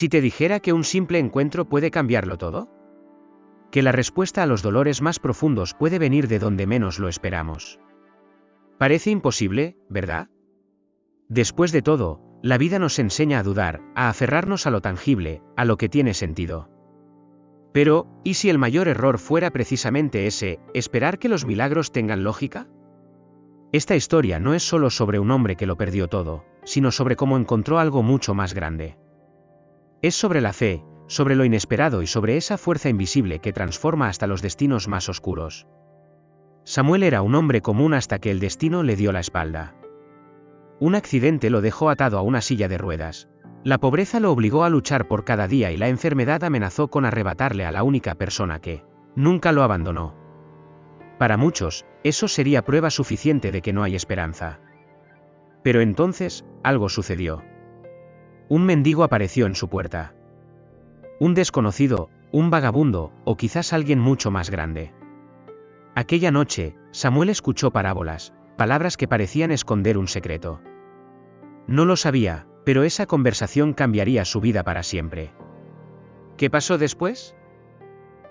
Si te dijera que un simple encuentro puede cambiarlo todo? Que la respuesta a los dolores más profundos puede venir de donde menos lo esperamos. Parece imposible, ¿verdad? Después de todo, la vida nos enseña a dudar, a aferrarnos a lo tangible, a lo que tiene sentido. Pero, ¿y si el mayor error fuera precisamente ese, esperar que los milagros tengan lógica? Esta historia no es solo sobre un hombre que lo perdió todo, sino sobre cómo encontró algo mucho más grande. Es sobre la fe, sobre lo inesperado y sobre esa fuerza invisible que transforma hasta los destinos más oscuros. Samuel era un hombre común hasta que el destino le dio la espalda. Un accidente lo dejó atado a una silla de ruedas. La pobreza lo obligó a luchar por cada día y la enfermedad amenazó con arrebatarle a la única persona que nunca lo abandonó. Para muchos, eso sería prueba suficiente de que no hay esperanza. Pero entonces, algo sucedió. Un mendigo apareció en su puerta. Un desconocido, un vagabundo, o quizás alguien mucho más grande. Aquella noche, Samuel escuchó parábolas, palabras que parecían esconder un secreto. No lo sabía, pero esa conversación cambiaría su vida para siempre. ¿Qué pasó después?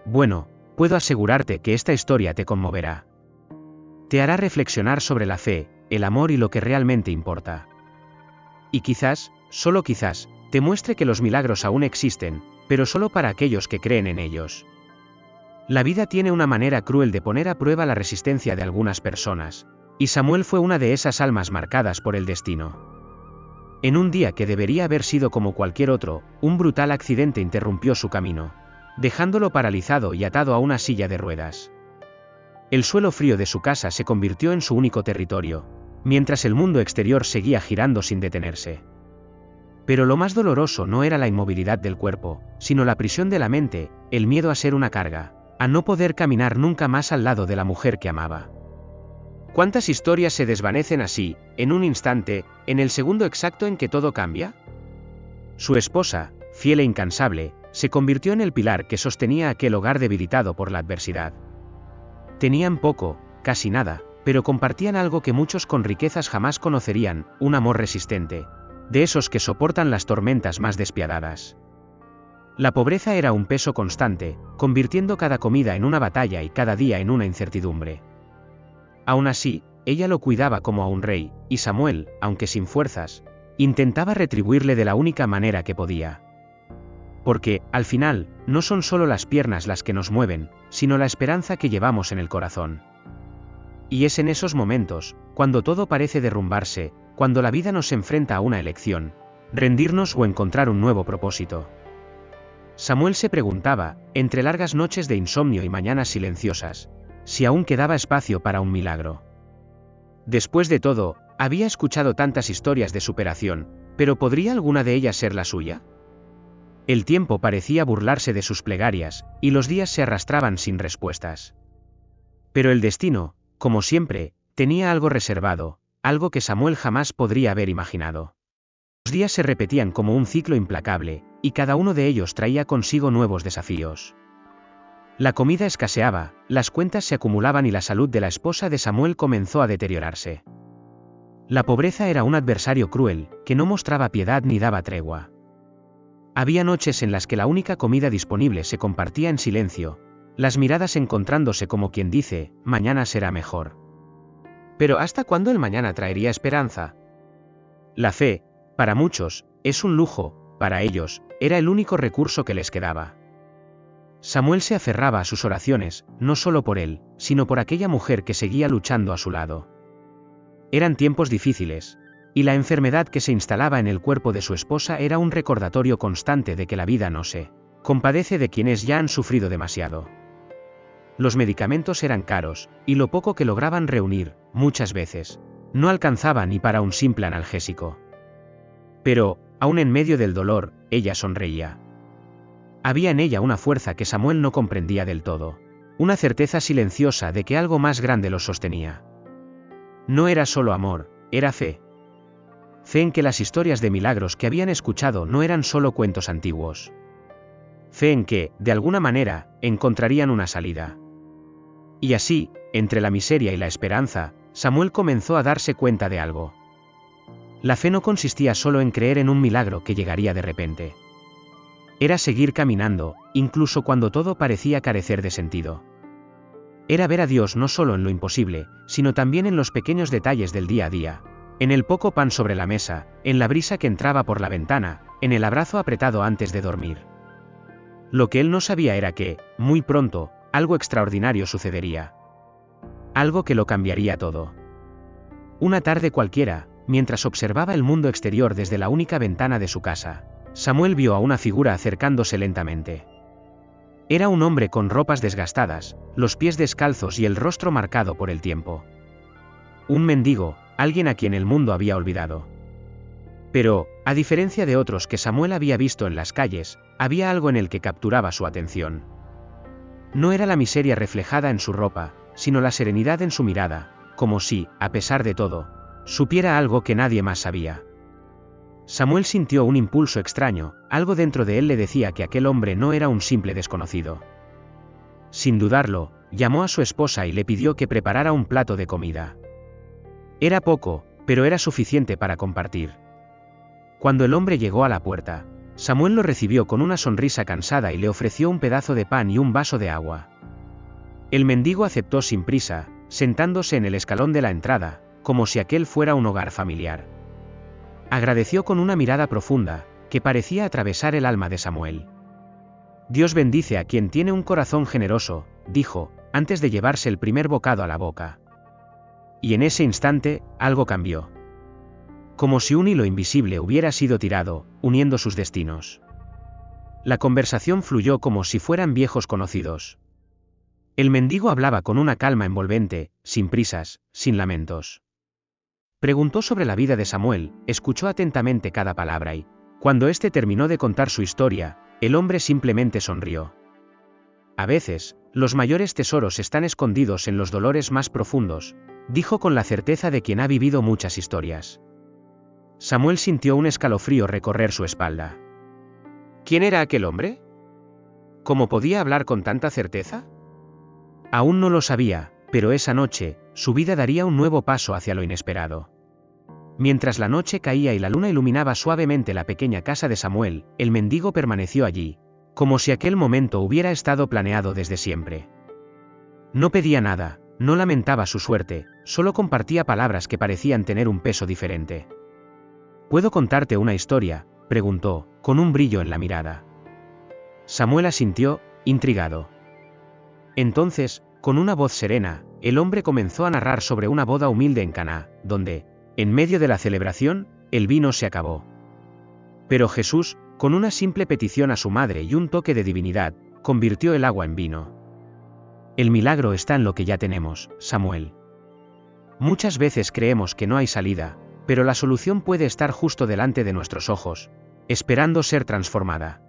Bueno, puedo asegurarte que esta historia te conmoverá. Te hará reflexionar sobre la fe, el amor y lo que realmente importa. Y quizás, solo quizás, te muestre que los milagros aún existen, pero solo para aquellos que creen en ellos. La vida tiene una manera cruel de poner a prueba la resistencia de algunas personas, y Samuel fue una de esas almas marcadas por el destino. En un día que debería haber sido como cualquier otro, un brutal accidente interrumpió su camino, dejándolo paralizado y atado a una silla de ruedas. El suelo frío de su casa se convirtió en su único territorio, mientras el mundo exterior seguía girando sin detenerse. Pero lo más doloroso no era la inmovilidad del cuerpo, sino la prisión de la mente, el miedo a ser una carga, a no poder caminar nunca más al lado de la mujer que amaba. ¿Cuántas historias se desvanecen así, en un instante, en el segundo exacto en que todo cambia? Su esposa, fiel e incansable, se convirtió en el pilar que sostenía aquel hogar debilitado por la adversidad. Tenían poco, casi nada, pero compartían algo que muchos con riquezas jamás conocerían, un amor resistente, de esos que soportan las tormentas más despiadadas. La pobreza era un peso constante, convirtiendo cada comida en una batalla y cada día en una incertidumbre. Aún así, ella lo cuidaba como a un rey, y Samuel, aunque sin fuerzas, intentaba retribuirle de la única manera que podía. Porque, al final, no son solo las piernas las que nos mueven, sino la esperanza que llevamos en el corazón. Y es en esos momentos, cuando todo parece derrumbarse, cuando la vida nos enfrenta a una elección, rendirnos o encontrar un nuevo propósito. Samuel se preguntaba, entre largas noches de insomnio y mañanas silenciosas, si aún quedaba espacio para un milagro. Después de todo, había escuchado tantas historias de superación, pero ¿podría alguna de ellas ser la suya? El tiempo parecía burlarse de sus plegarias, y los días se arrastraban sin respuestas. Pero el destino, como siempre, tenía algo reservado, algo que Samuel jamás podría haber imaginado. Los días se repetían como un ciclo implacable, y cada uno de ellos traía consigo nuevos desafíos. La comida escaseaba, las cuentas se acumulaban y la salud de la esposa de Samuel comenzó a deteriorarse. La pobreza era un adversario cruel, que no mostraba piedad ni daba tregua. Había noches en las que la única comida disponible se compartía en silencio, las miradas encontrándose como quien dice, mañana será mejor. Pero ¿hasta cuándo el mañana traería esperanza? La fe, para muchos, es un lujo, para ellos, era el único recurso que les quedaba. Samuel se aferraba a sus oraciones, no solo por él, sino por aquella mujer que seguía luchando a su lado. Eran tiempos difíciles, y la enfermedad que se instalaba en el cuerpo de su esposa era un recordatorio constante de que la vida no se compadece de quienes ya han sufrido demasiado. Los medicamentos eran caros, y lo poco que lograban reunir, muchas veces, no alcanzaba ni para un simple analgésico. Pero, aún en medio del dolor, ella sonreía. Había en ella una fuerza que Samuel no comprendía del todo, una certeza silenciosa de que algo más grande los sostenía. No era solo amor, era fe. Fe en que las historias de milagros que habían escuchado no eran solo cuentos antiguos. Fe en que, de alguna manera, encontrarían una salida. Y así, entre la miseria y la esperanza, Samuel comenzó a darse cuenta de algo. La fe no consistía solo en creer en un milagro que llegaría de repente. Era seguir caminando, incluso cuando todo parecía carecer de sentido. Era ver a Dios no solo en lo imposible, sino también en los pequeños detalles del día a día. En el poco pan sobre la mesa, en la brisa que entraba por la ventana, en el abrazo apretado antes de dormir. Lo que él no sabía era que, muy pronto, algo extraordinario sucedería. Algo que lo cambiaría todo. Una tarde cualquiera, mientras observaba el mundo exterior desde la única ventana de su casa, Samuel vio a una figura acercándose lentamente. Era un hombre con ropas desgastadas, los pies descalzos y el rostro marcado por el tiempo. Un mendigo, alguien a quien el mundo había olvidado. Pero, a diferencia de otros que Samuel había visto en las calles, había algo en el que capturaba su atención. No era la miseria reflejada en su ropa, sino la serenidad en su mirada, como si, a pesar de todo, supiera algo que nadie más sabía. Samuel sintió un impulso extraño, algo dentro de él le decía que aquel hombre no era un simple desconocido. Sin dudarlo, llamó a su esposa y le pidió que preparara un plato de comida. Era poco, pero era suficiente para compartir. Cuando el hombre llegó a la puerta, Samuel lo recibió con una sonrisa cansada y le ofreció un pedazo de pan y un vaso de agua. El mendigo aceptó sin prisa, sentándose en el escalón de la entrada, como si aquel fuera un hogar familiar. Agradeció con una mirada profunda, que parecía atravesar el alma de Samuel. Dios bendice a quien tiene un corazón generoso, dijo, antes de llevarse el primer bocado a la boca. Y en ese instante, algo cambió. Como si un hilo invisible hubiera sido tirado, uniendo sus destinos. La conversación fluyó como si fueran viejos conocidos. El mendigo hablaba con una calma envolvente, sin prisas, sin lamentos. Preguntó sobre la vida de Samuel, escuchó atentamente cada palabra y, cuando éste terminó de contar su historia, el hombre simplemente sonrió. A veces, los mayores tesoros están escondidos en los dolores más profundos, dijo con la certeza de quien ha vivido muchas historias. Samuel sintió un escalofrío recorrer su espalda. ¿Quién era aquel hombre? ¿Cómo podía hablar con tanta certeza? Aún no lo sabía, pero esa noche, su vida daría un nuevo paso hacia lo inesperado. Mientras la noche caía y la luna iluminaba suavemente la pequeña casa de Samuel, el mendigo permaneció allí, como si aquel momento hubiera estado planeado desde siempre. No pedía nada, no lamentaba su suerte, solo compartía palabras que parecían tener un peso diferente. ¿Puedo contarte una historia?, preguntó, con un brillo en la mirada. Samuel asintió, intrigado. Entonces, con una voz serena, el hombre comenzó a narrar sobre una boda humilde en Caná, donde, en medio de la celebración, el vino se acabó. Pero Jesús, con una simple petición a su madre y un toque de divinidad, convirtió el agua en vino. El milagro está en lo que ya tenemos, Samuel. Muchas veces creemos que no hay salida, pero la solución puede estar justo delante de nuestros ojos, esperando ser transformada.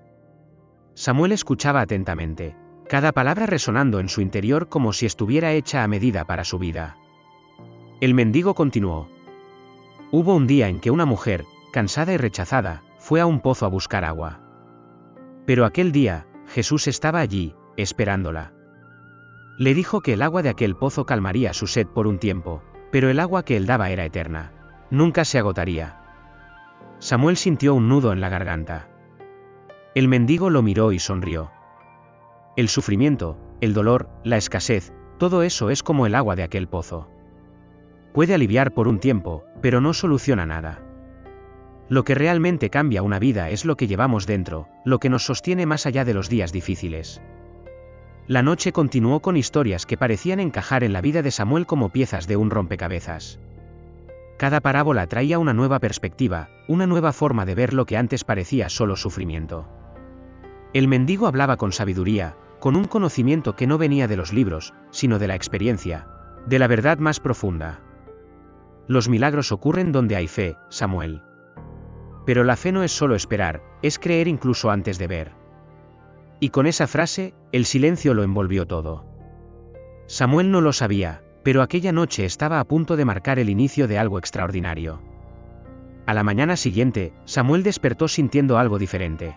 Samuel escuchaba atentamente, cada palabra resonando en su interior como si estuviera hecha a medida para su vida. El mendigo continuó. Hubo un día en que una mujer, cansada y rechazada, fue a un pozo a buscar agua. Pero aquel día, Jesús estaba allí, esperándola. Le dijo que el agua de aquel pozo calmaría su sed por un tiempo, pero el agua que él daba era eterna. Nunca se agotaría. Samuel sintió un nudo en la garganta. El mendigo lo miró y sonrió. El sufrimiento, el dolor, la escasez, todo eso es como el agua de aquel pozo. Puede aliviar por un tiempo, pero no soluciona nada. Lo que realmente cambia una vida es lo que llevamos dentro, lo que nos sostiene más allá de los días difíciles. La noche continuó con historias que parecían encajar en la vida de Samuel como piezas de un rompecabezas. Cada parábola traía una nueva perspectiva, una nueva forma de ver lo que antes parecía solo sufrimiento. El mendigo hablaba con sabiduría, con un conocimiento que no venía de los libros, sino de la experiencia, de la verdad más profunda. Los milagros ocurren donde hay fe, Samuel. Pero la fe no es solo esperar, es creer incluso antes de ver. Y con esa frase, el silencio lo envolvió todo. Samuel no lo sabía, pero aquella noche estaba a punto de marcar el inicio de algo extraordinario. A la mañana siguiente, Samuel despertó sintiendo algo diferente.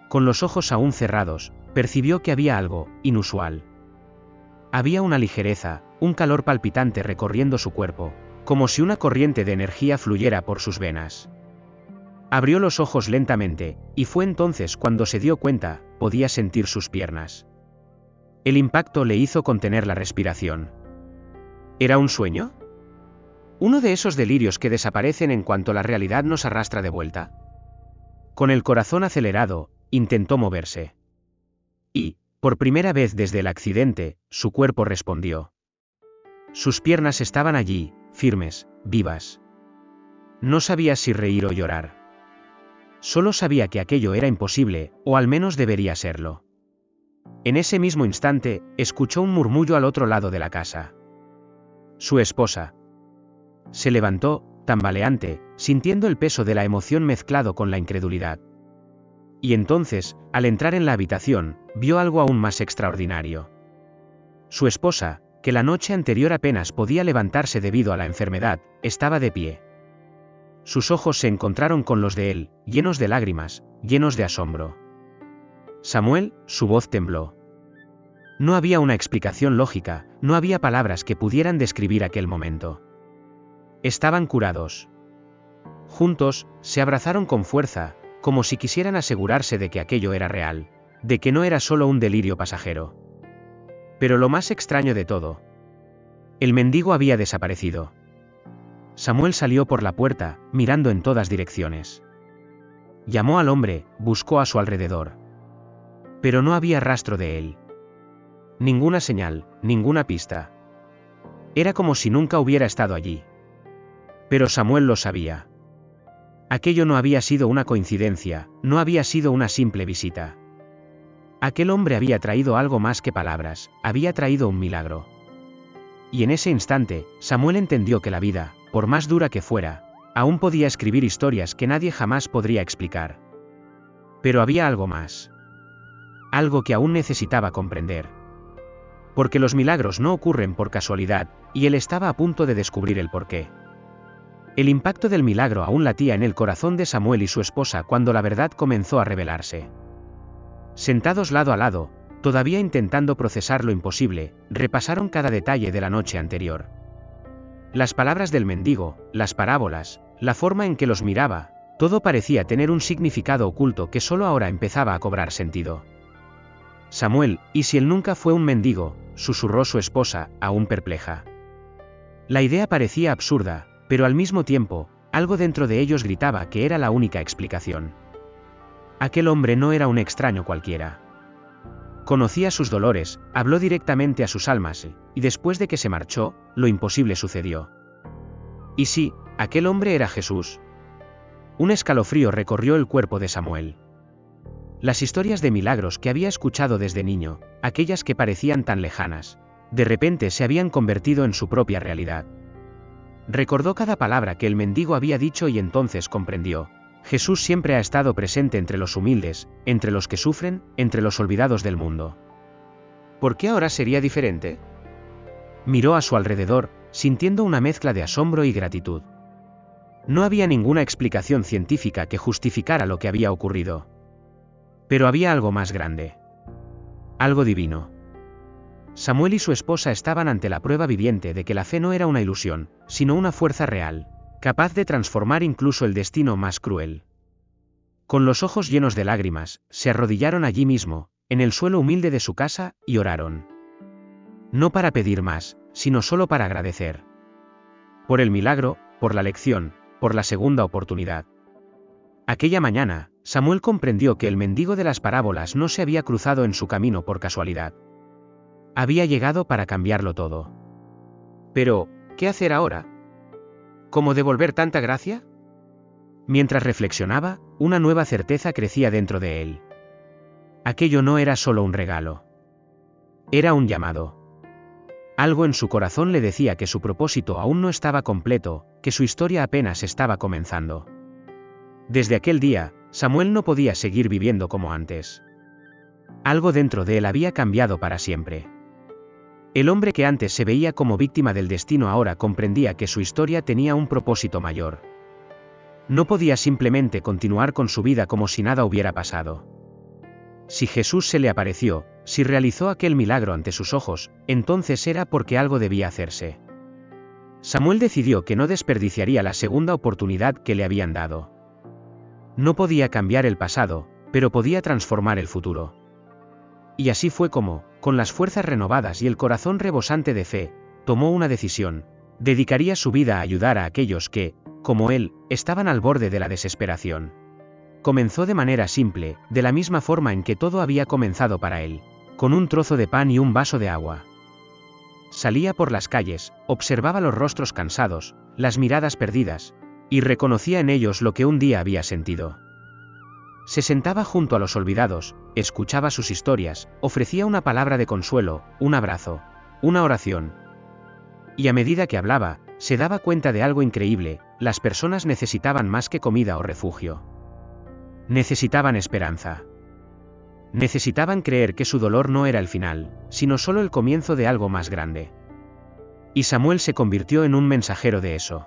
Con los ojos aún cerrados, percibió que había algo inusual. Había una ligereza, un calor palpitante recorriendo su cuerpo, como si una corriente de energía fluyera por sus venas. Abrió los ojos lentamente, y fue entonces cuando se dio cuenta, podía sentir sus piernas. El impacto le hizo contener la respiración. ¿Era un sueño? ¿Uno de esos delirios que desaparecen en cuanto la realidad nos arrastra de vuelta? Con el corazón acelerado, intentó moverse. Y, por primera vez desde el accidente, su cuerpo respondió. Sus piernas estaban allí, firmes, vivas. No sabía si reír o llorar. Solo sabía que aquello era imposible, o al menos debería serlo. En ese mismo instante, escuchó un murmullo al otro lado de la casa. Su esposa. Se levantó, tambaleante, sintiendo el peso de la emoción mezclado con la incredulidad. Y entonces, al entrar en la habitación, vio algo aún más extraordinario. Su esposa, que la noche anterior apenas podía levantarse debido a la enfermedad, estaba de pie. Sus ojos se encontraron con los de él, llenos de lágrimas, llenos de asombro. Samuel, su voz tembló. No había una explicación lógica, no había palabras que pudieran describir aquel momento. Estaban curados. Juntos, se abrazaron con fuerza, como si quisieran asegurarse de que aquello era real, de que no era solo un delirio pasajero. Pero lo más extraño de todo. El mendigo había desaparecido. Samuel salió por la puerta, mirando en todas direcciones. Llamó al hombre, buscó a su alrededor. Pero no había rastro de él. Ninguna señal, ninguna pista. Era como si nunca hubiera estado allí. Pero Samuel lo sabía. Aquello no había sido una coincidencia, no había sido una simple visita. Aquel hombre había traído algo más que palabras, había traído un milagro. Y en ese instante, Samuel entendió que la vida, por más dura que fuera, aún podía escribir historias que nadie jamás podría explicar. Pero había algo más. Algo que aún necesitaba comprender. Porque los milagros no ocurren por casualidad, y él estaba a punto de descubrir el porqué. El impacto del milagro aún latía en el corazón de Samuel y su esposa cuando la verdad comenzó a revelarse. Sentados lado a lado, todavía intentando procesar lo imposible, repasaron cada detalle de la noche anterior. Las palabras del mendigo, las parábolas, la forma en que los miraba, todo parecía tener un significado oculto que solo ahora empezaba a cobrar sentido. Samuel, ¿y si él nunca fue un mendigo?, susurró su esposa, aún perpleja. La idea parecía absurda, pero al mismo tiempo, algo dentro de ellos gritaba que era la única explicación. Aquel hombre no era un extraño cualquiera. Conocía sus dolores, habló directamente a sus almas, y después de que se marchó, lo imposible sucedió. ¿Y sí, aquel hombre era Jesús? Un escalofrío recorrió el cuerpo de Samuel. Las historias de milagros que había escuchado desde niño, aquellas que parecían tan lejanas, de repente se habían convertido en su propia realidad. Recordó cada palabra que el mendigo había dicho y entonces comprendió. Jesús siempre ha estado presente entre los humildes, entre los que sufren, entre los olvidados del mundo. ¿Por qué ahora sería diferente? Miró a su alrededor, sintiendo una mezcla de asombro y gratitud. No había ninguna explicación científica que justificara lo que había ocurrido. Pero había algo más grande. Algo divino. Samuel y su esposa estaban ante la prueba viviente de que la fe no era una ilusión, sino una fuerza real, capaz de transformar incluso el destino más cruel. Con los ojos llenos de lágrimas, se arrodillaron allí mismo, en el suelo humilde de su casa, y oraron. No para pedir más, sino solo para agradecer. Por el milagro, por la lección, por la segunda oportunidad. Aquella mañana, Samuel comprendió que el mendigo de las parábolas no se había cruzado en su camino por casualidad. Había llegado para cambiarlo todo. Pero, ¿qué hacer ahora? ¿Cómo devolver tanta gracia? Mientras reflexionaba, una nueva certeza crecía dentro de él. Aquello no era solo un regalo. Era un llamado. Algo en su corazón le decía que su propósito aún no estaba completo, que su historia apenas estaba comenzando. Desde aquel día, Samuel no podía seguir viviendo como antes. Algo dentro de él había cambiado para siempre. El hombre que antes se veía como víctima del destino ahora comprendía que su historia tenía un propósito mayor. No podía simplemente continuar con su vida como si nada hubiera pasado. Si Jesús se le apareció, si realizó aquel milagro ante sus ojos, entonces era porque algo debía hacerse. Samuel decidió que no desperdiciaría la segunda oportunidad que le habían dado. No podía cambiar el pasado, pero podía transformar el futuro. Y así fue como, con las fuerzas renovadas y el corazón rebosante de fe, tomó una decisión: dedicaría su vida a ayudar a aquellos que, como él, estaban al borde de la desesperación. Comenzó de manera simple, de la misma forma en que todo había comenzado para él, con un trozo de pan y un vaso de agua. Salía por las calles, observaba los rostros cansados, las miradas perdidas, y reconocía en ellos lo que un día había sentido. Se sentaba junto a los olvidados, escuchaba sus historias, ofrecía una palabra de consuelo, un abrazo, una oración. Y a medida que hablaba, se daba cuenta de algo increíble: las personas necesitaban más que comida o refugio. Necesitaban esperanza. Necesitaban creer que su dolor no era el final, sino solo el comienzo de algo más grande. Y Samuel se convirtió en un mensajero de eso.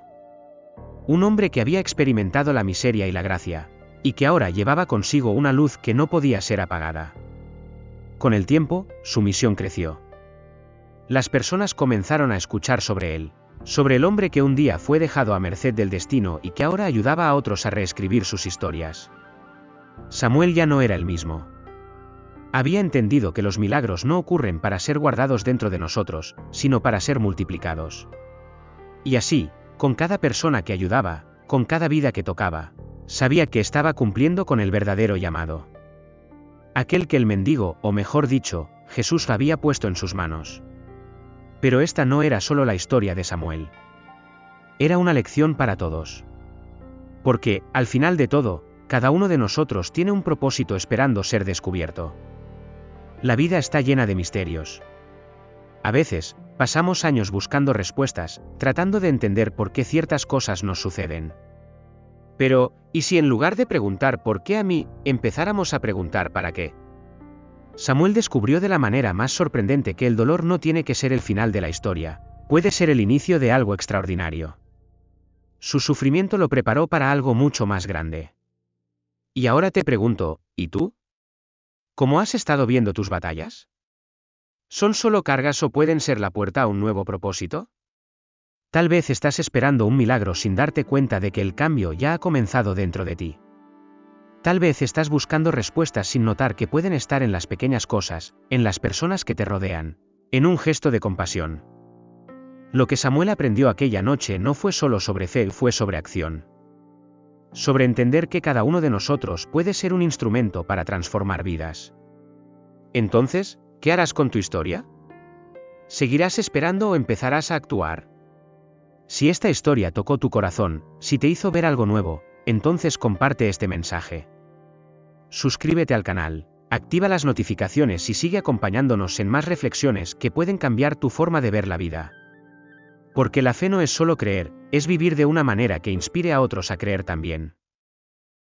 Un hombre que había experimentado la miseria y la gracia, y que ahora llevaba consigo una luz que no podía ser apagada. Con el tiempo, su misión creció. Las personas comenzaron a escuchar sobre él, sobre el hombre que un día fue dejado a merced del destino y que ahora ayudaba a otros a reescribir sus historias. Samuel ya no era el mismo. Había entendido que los milagros no ocurren para ser guardados dentro de nosotros, sino para ser multiplicados. Y así, con cada persona que ayudaba, con cada vida que tocaba, sabía que estaba cumpliendo con el verdadero llamado. Aquel que el mendigo, o mejor dicho, Jesús había puesto en sus manos. Pero esta no era solo la historia de Samuel. Era una lección para todos. Porque, al final de todo, cada uno de nosotros tiene un propósito esperando ser descubierto. La vida está llena de misterios. A veces, pasamos años buscando respuestas, tratando de entender por qué ciertas cosas nos suceden. Pero, ¿y si en lugar de preguntar ¿por qué a mí?, empezáramos a preguntar ¿para qué? Samuel descubrió de la manera más sorprendente que el dolor no tiene que ser el final de la historia, puede ser el inicio de algo extraordinario. Su sufrimiento lo preparó para algo mucho más grande. Y ahora te pregunto, ¿y tú? ¿Cómo has estado viendo tus batallas? ¿Son solo cargas o pueden ser la puerta a un nuevo propósito? Tal vez estás esperando un milagro sin darte cuenta de que el cambio ya ha comenzado dentro de ti. Tal vez estás buscando respuestas sin notar que pueden estar en las pequeñas cosas, en las personas que te rodean, en un gesto de compasión. Lo que Samuel aprendió aquella noche no fue solo sobre fe, fue sobre acción. Sobre entender que cada uno de nosotros puede ser un instrumento para transformar vidas. Entonces, ¿qué harás con tu historia? ¿Seguirás esperando o empezarás a actuar? Si esta historia tocó tu corazón, si te hizo ver algo nuevo, entonces comparte este mensaje. Suscríbete al canal, activa las notificaciones y sigue acompañándonos en más reflexiones que pueden cambiar tu forma de ver la vida. Porque la fe no es solo creer, es vivir de una manera que inspire a otros a creer también.